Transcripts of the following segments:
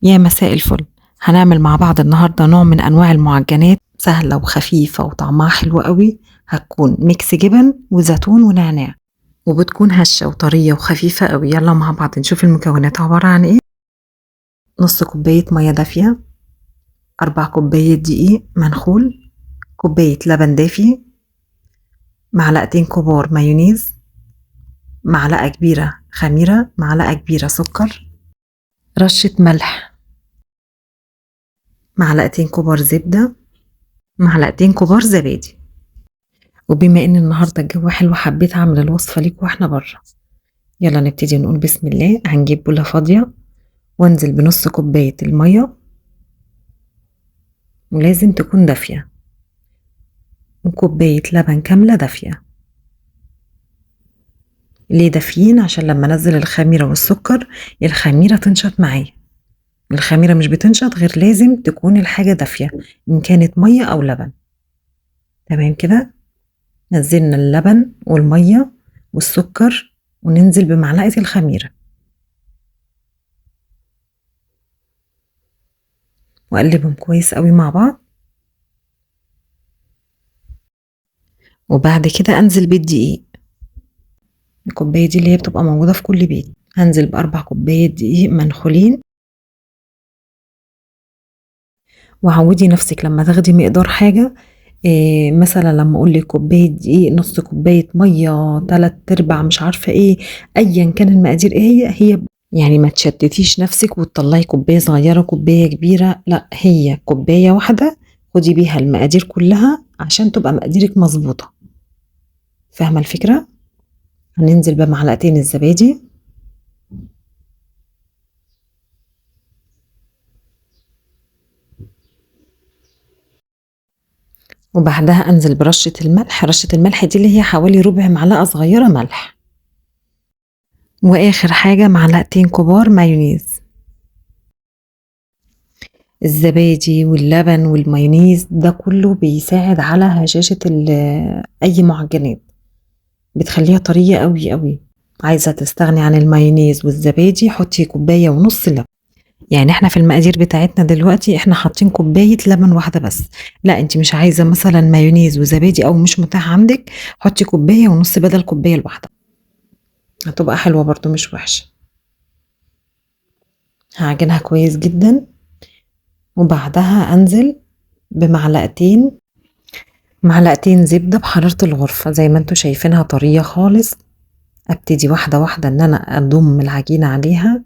يا مساء الفل. هنعمل مع بعض النهاردة نوع من أنواع المعجنات سهلة وخفيفة وطعمها حلو قوي. هتكون ميكس جبن وزيتون ونعناع، وبتكون هشة وطرية وخفيفة قوي. يلا مع بعض نشوف المكونات عبارة عن ايه. نص كوباية مية دافية، 4 كوباية دقيق منخول، كوباية لبن دافي، معلقتين كبار مايونيز، معلقة كبيرة خميرة، معلقة كبيرة سكر، رشة ملح، معلقتين كبار زبدة، معلقتين كبار زبادي. وبما ان النهارده الجو حلو حبيت اعمل الوصفه ليك واحنا بره. يلا نبتدي نقول بسم الله. هنجيب بوله فاضيه وانزل بنص كوبايه الميه، ولازم تكون دافيه، وكوبايه لبن كامله دافيه. ليه دافيين؟ عشان لما انزل الخميره والسكر الخميره تنشط معايا. الخميره مش بتنشط غير لازم تكون الحاجه دافيه، ان كانت ميه او لبن. تمام كده. نزلنا اللبن والميه والسكر وننزل بمعلقه الخميره واقلبهم كويس قوي مع بعض. وبعد كده انزل بالدقيق. الكوبايه دي اللي هي بتبقى موجوده في كل بيت. هنزل ب4 كوبايات دقيق منخولين. وعودي نفسك لما تاخدي مقدار حاجه، مثلا لما اقول لك كوبايه دقيق، نص كوبايه ميه، 3/4، مش عارفه ايه، ايا كان المقادير ايه هي. يعني ما تشتتيش نفسك وتطلعي كوبايه صغيره كوبايه كبيره، لا، هي كوبايه واحده خدي بيها المقادير كلها عشان تبقى مقاديرك مظبوطه. فاهمه الفكره؟ هننزل بمعلقتين الزبادي، وبعدها انزل برشة الملح. رشة الملح دي اللي هي حوالي ربع معلقة صغيرة ملح. واخر حاجة معلقتين كبار مايونيز. الزبادي واللبن والمايونيز ده كله بيساعد على هشاشة اي معجنات، بتخليها طرية قوي قوي. عايزة تستغني عن المايونيز والزبادي حطي كوباية ونص لبن. يعني احنا في المقادير بتاعتنا دلوقتي احنا حاطين كوباية لبن واحدة بس. لا، انت مش عايزة مثلا مايونيز وزبادي او مش متاح عندك، حطي كوباية ونص بدل كوباية الواحدة، هتبقى حلوة برضو مش وحشة. هعجنها كويس جدا، وبعدها انزل بمعلقتين زبدة بحرارة الغرفة زي ما انتوا شايفينها طرية خالص. ابتدي واحدة واحدة ان انا اضم العجينة عليها،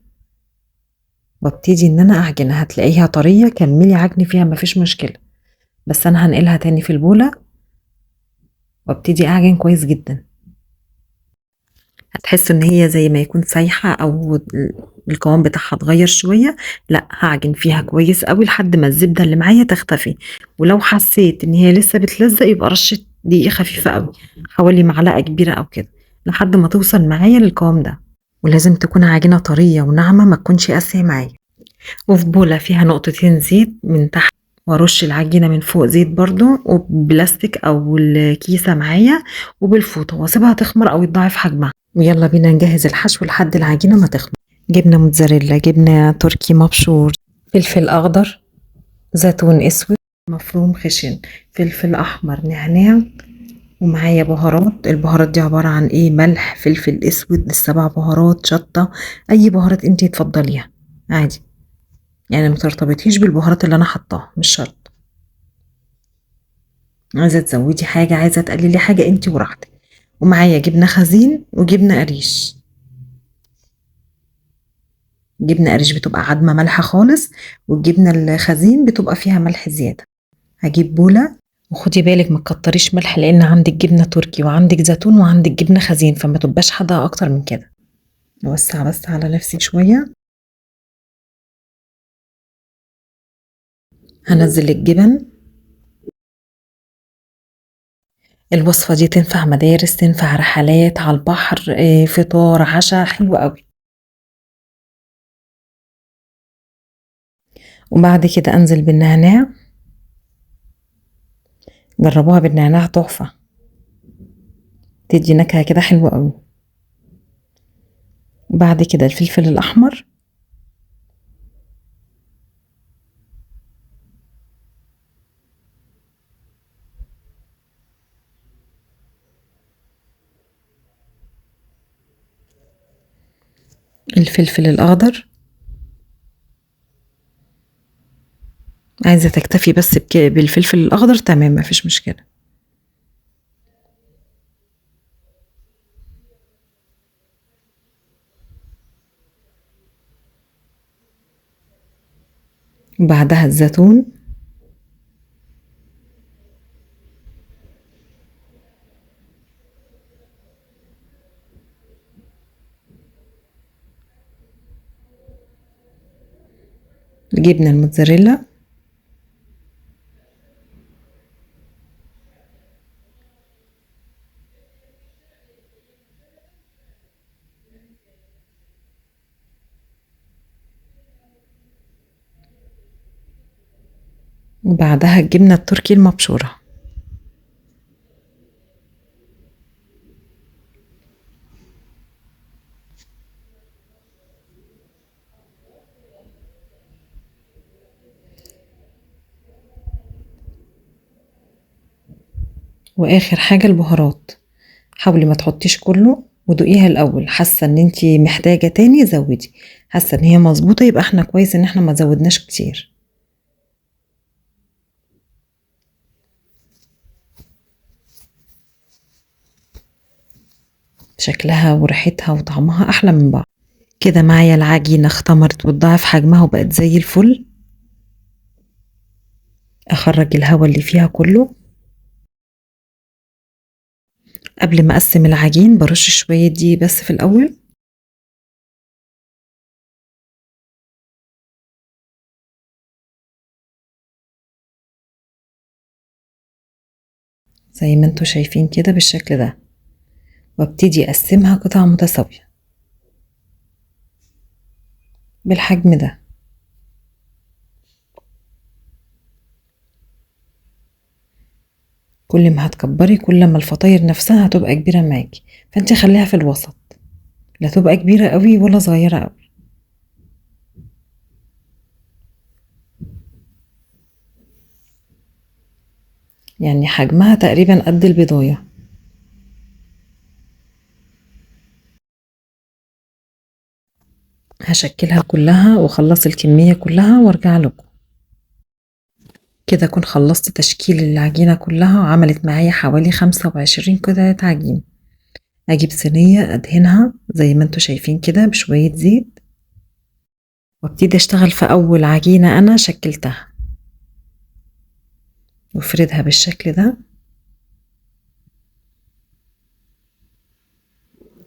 وابتدي ان انا اعجنها. هتلاقيها طرية، كملي عجني فيها مفيش مشكلة، بس انا هنقلها تاني في البولة وابتدي اعجن كويس جدا. هتحس ان هي زي ما يكون سايحة او القوام بتاعها اتغير شوية. لا، هعجن فيها كويس قوي لحد ما الزبدة اللي معايا تختفي. ولو حسيت ان هي لسه بتلزق يبقى رشة دقيق خفيفة قوي، حوالي معلقة كبيرة او كده، لحد ما توصل معايا للقوام ده. ولازم تكون عجينة طرية وناعمة، ما تكونش قاسية معايا. وفي بولة فيها نقطتين زيت من تحت، وارش العجينة من فوق زيت برضو، وبلاستيك او الكيسة معايا، وبالفوطة، واسيبها تخمر او يتضاعف حجمها. ويلا بينا نجهز الحشو لحد العجينة ما تخمر. جبنة موتزاريلا، جبنة تركي مبشور، فلفل اخضر، زيتون اسود مفروم خشن، فلفل احمر، نعناع، ومعايا بهارات. البهارات دي عبارة عن ايه؟ ملح، فلفل اسود، ال7 بهارات، شطة، اي بهارات انتي تفضليها عادي. يعني ما ترتبطيش بالبهارات اللي انا حطاها، مش شرط. عايزه تزودي حاجه، عايزه تقللي حاجه، انتي وراحتك. ومعايا جبنه خزين وجبنه قريش. جبنه قريش بتبقى عدمه مالحه خالص، والجبنه الخزين بتبقى فيها ملح زياده. هجيب بوله، وخدي بالك ما تكتريش ملح، لان عندك جبنه تركي وعندك زيتون وعندك جبنه خزين، فما تبقاش حادقه اكتر من كده. اوسع بس على نفسي شويه. هنزل الجبن. الوصفة دي تنفع مدارس، تنفع رحلات على البحر، فطار، عشاء، حلو قوي. وبعد كده انزل بالنعناع. جربوها بالنعناع تحفة، تدي نكهة كده حلوة قوي. وبعد كده الفلفل الاحمر، الفلفل الأخضر، عايزة تكتفي بس بالفلفل الأخضر تمام مفيش مشكلة. وبعدها الزيتون، الجبنة الموتزاريلا، وبعدها الجبنة التركي المبشورة. واخر حاجة البهارات، حاولي ما تحطيش كله ودوقيها الاول، حاسه ان انتي محتاجه تاني زودي، حاسه ان هي مظبوطه يبقى احنا كويس ان احنا ما زودناش كتير. شكلها وريحتها وطعمها احلى من بعض. كده معايا العجينه اختمرت واتضاعف حجمها وبقت زي الفل. اخرج الهواء اللي فيها كله. قبل ما اقسم العجين برش شويه دي بس في الاول. زي ما انتوا شايفين كده بالشكل ده، وابتدي اقسمها قطع متساويه بالحجم ده. كل ما هتكبري كل ما الفطاير نفسها هتبقى كبيره معاكي، فانت خليها في الوسط، لا تبقى كبيره قوي ولا صغيره قوي. يعني حجمها تقريبا قد البيضايه. هشكلها كلها واخلص الكميه كلها وارجع لكم. كده اكون خلصت تشكيل العجينه كلها وعملت معايا حوالي 25 قطعه عجين. اجيب صينيه ادهنها زي ما انتوا شايفين كده بشويه زيت، وابتدي اشتغل في اول عجينه انا شكلتها، وافردها بالشكل ده.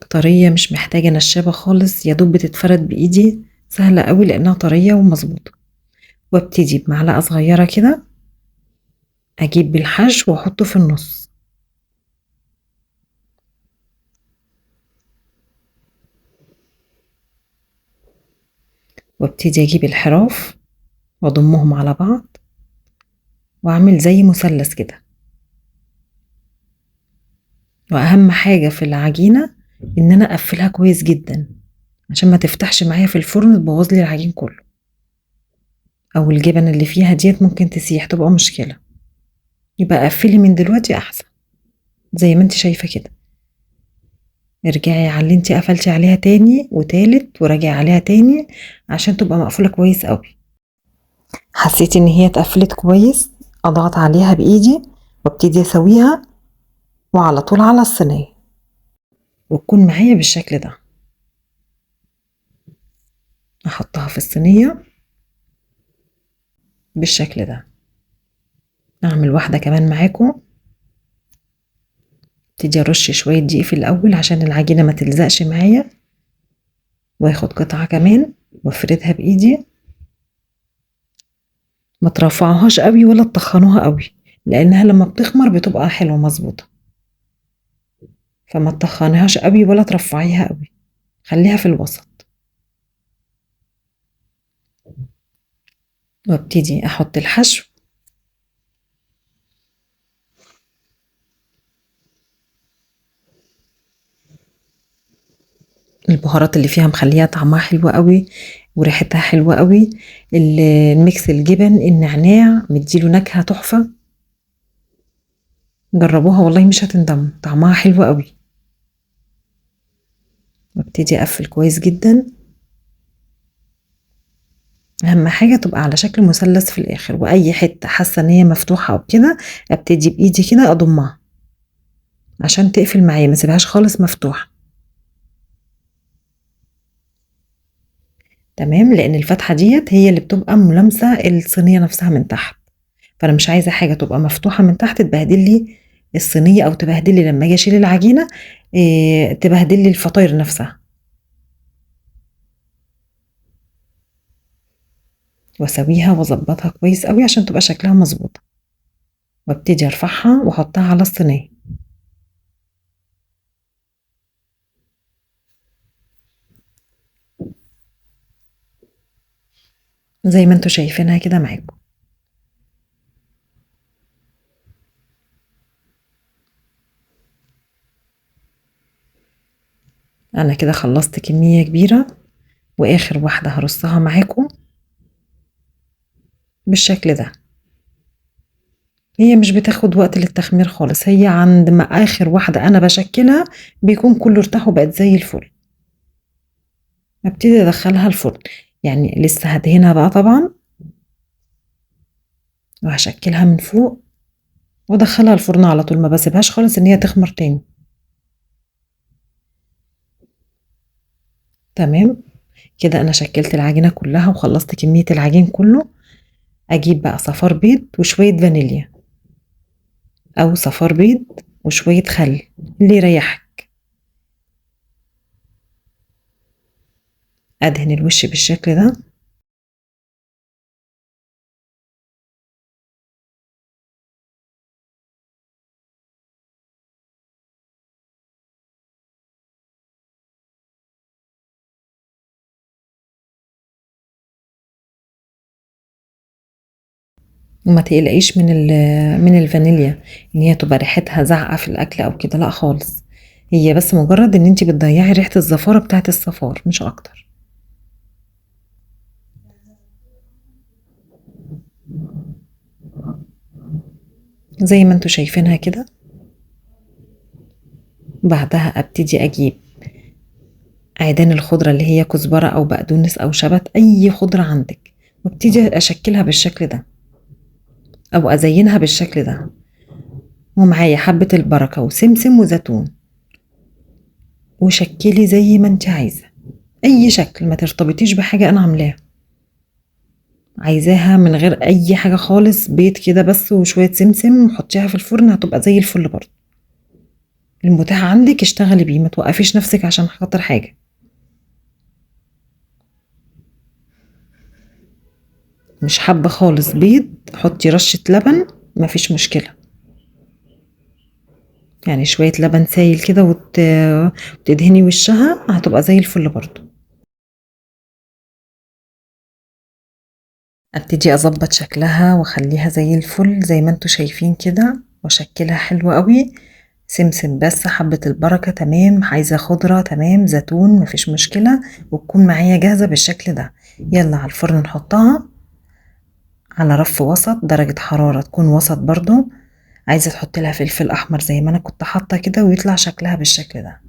طريه مش محتاجه نشابه خالص، يا دوب بتتفرد بايدي، سهله قوي لانها طريه ومظبوطه. وابتدي بمعلقه صغيره كده اجيب بالحشو واحطه في النص، وابتدي اجيب الحراف واضمهم على بعض واعمل زي مثلث كده. واهم حاجه في العجينه ان انا اقفلها كويس جدا عشان ما تفتحش معايا في الفرن تبوظ لي العجين كله، او الجبن اللي فيها ديت ممكن تسيح تبقى مشكله. يبقى قفلي من دلوقتي احسن زي ما انت شايفه كده. ارجعي على اللي انت قفلتي عليها تاني وتالت وراجعي عليها تاني عشان تبقى مقفوله كويس قوي. حسيت ان هي اتقفلت كويس، اضغط عليها بايدي وابتدي اسويها وعلى طول على الصينيه، وتكون معايا بالشكل ده. احطها في الصينيه بالشكل ده. اعمل واحده كمان معاكم. ابتدي ارش شويه دقيق في الاول عشان العجينه ما تلزقش معايا، واخد قطعه كمان وافردها بايدي. ما ترفعوهاش قوي ولا تطخنوها قوي، لانها لما بتخمر بتبقى حلوه مظبوطه، فما تطخنيهاش قوي ولا ترفعيها قوي، خليها في الوسط. وابتدي احط الحشو. البهارات اللي فيها مخليها طعمها حلو قوي وريحتها حلوه قوي. الميكس الجبن النعناع مديله نكهه تحفه، جربوها والله مش هتندموا، طعمها حلو قوي. وابتدي اقفل كويس جدا اهم حاجة تبقى على شكل مثلث في الاخر، واي حتة حاسة ان هي مفتوحة او كده ابتدي بايدي كده اضمها عشان تقفل معايا، ما سيبهاش خالص مفتوحة. تمام، لان الفتحة ديت هي اللي بتبقى ملامسة الصينية نفسها من تحت، فانا مش عايزة حاجة تبقى مفتوحة من تحت تبهدل لي الصينية او تبهدل لي لما اجي اشيل العجينة، تبهدل لي الفطاير نفسها. واسويها واظبطها كويس قوي عشان تبقى شكلها مظبوط، وابتدي ارفعها واحطها على الصينية زي ما انتوا شايفينها كده معاكم. انا كده خلصت كمية كبيرة، واخر واحدة هرصها معاكم بالشكل ده. هي مش بتاخد وقت للتخمير خالص، هي عند ما اخر واحدة انا بشكلها بيكون كله ارتاح وبقت زي الفل. ابتدي ادخلها الفرن، يعني لسه هدهنها بقى طبعا، وهشكلها من فوق وادخلها الفرن على طول، ما بسيبهاش خالص ان هي تخمر تاني. تمام كده انا شكلت العجينة كلها وخلصت كمية العجين كله. اجيب بقى صفار بيض وشوية فانيليا، او صفار بيض وشوية خل اللي يريحك. ادهن الوش بالشكل ده. وما تقلقيش من الفانيليا ان هي تبقى ريحتها زعقة في الاكل او كده، لا خالص، هي بس مجرد ان انتي بتضيعي ريحة الزفارة بتاعت الصفار مش اكتر. زي ما انتوا شايفينها كده. بعدها ابتدي اجيب عيدان الخضرة اللي هي كزبرة او بقدونس او شبت، اي خضرة عندك، وابتدي اشكلها بالشكل ده او ازينها بالشكل ده. ومعايا حبة البركة وسمسم وزيتون، وشكلي زي ما انت عايزة اي شكل، ما ترتبطيش بحاجة انا عاملاها. عايزاها من غير اي حاجة خالص، بيض كده بس وشوية سمسم وحطيها في الفرن هتبقى زي الفل برضه. المتاح عندك اشتغلي بيه، ما توقفيش نفسك عشان خاطر حاجة. مش حابة خالص بيض حطي رشة لبن، مفيش مشكلة، يعني شوية لبن سايل كده وتدهني وشها هتبقى زي الفل برضه. ابتدي اظبط شكلها واخليها زي الفل زي ما انتوا شايفين كده، واشكلها حلو قوي. سمسم بس، حبة البركة تمام، عايزة خضرة تمام، زيتون مفيش مشكلة، وتكون معايا جاهزة بالشكل ده. يلا على الفرن نحطها على رف وسط، درجة حرارة تكون وسط برضو. عايزة تحط لها فلفل احمر زي ما انا كنت حاطة كده، ويطلع شكلها بالشكل ده.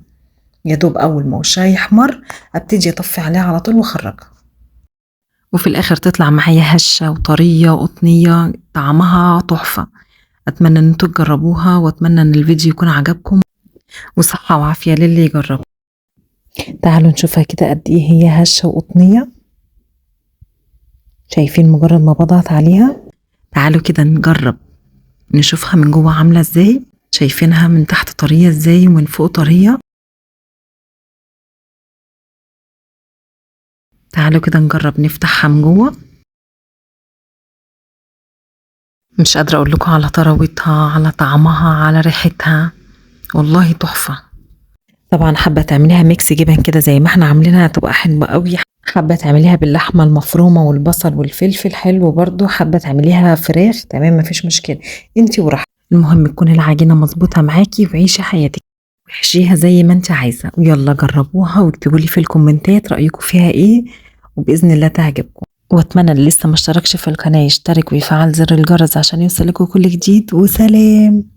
يا دوب اول ما وشها يحمر ابتدي اطفي عليها على طول واخرجها، وفي الاخر تطلع معايا هشة وطرية وقطنية طعمها تحفة. اتمنى ان انتوا تجربوها، واتمنى ان الفيديو يكون عجبكم، وصحة وعافية للي يجرب. تعالوا نشوفها كده قد ايه هي هشة وقطنية. شايفين مجرد ما بضغط عليها؟ تعالوا كده نجرب نشوفها من جوه عاملة ازاي. شايفينها من تحت طرية ازاي ومن فوق طرية. تعالوا كده نجرب نفتحها من جوه. مش قادرة اقول لكم على طراوتها، على طعمها، على ريحتها، والله تحفة. طبعا حابة تعمليها ميكس جبن كده زي ما احنا عاملينها هتبقى حلوة قوي. حابة تعمليها باللحمة المفرومة والبصل والفلفل حلو برضو. حابة تعمليها فراخ تمام مفيش مشكلة، انتي وراحتك، المهم تكون العجينة مظبوطة معاكي وعيشي حياتك وحشيها زي ما انت عايزة. ويلا جربوها واكتبوا لي في الكومنتات رأيكم فيها ايه، وبإذن الله تعجبكم. واتمنى اللي لسه ما اشتركش في القناة يشترك ويفعل زر الجرس عشان يوصلكوا كل جديد. وسلام.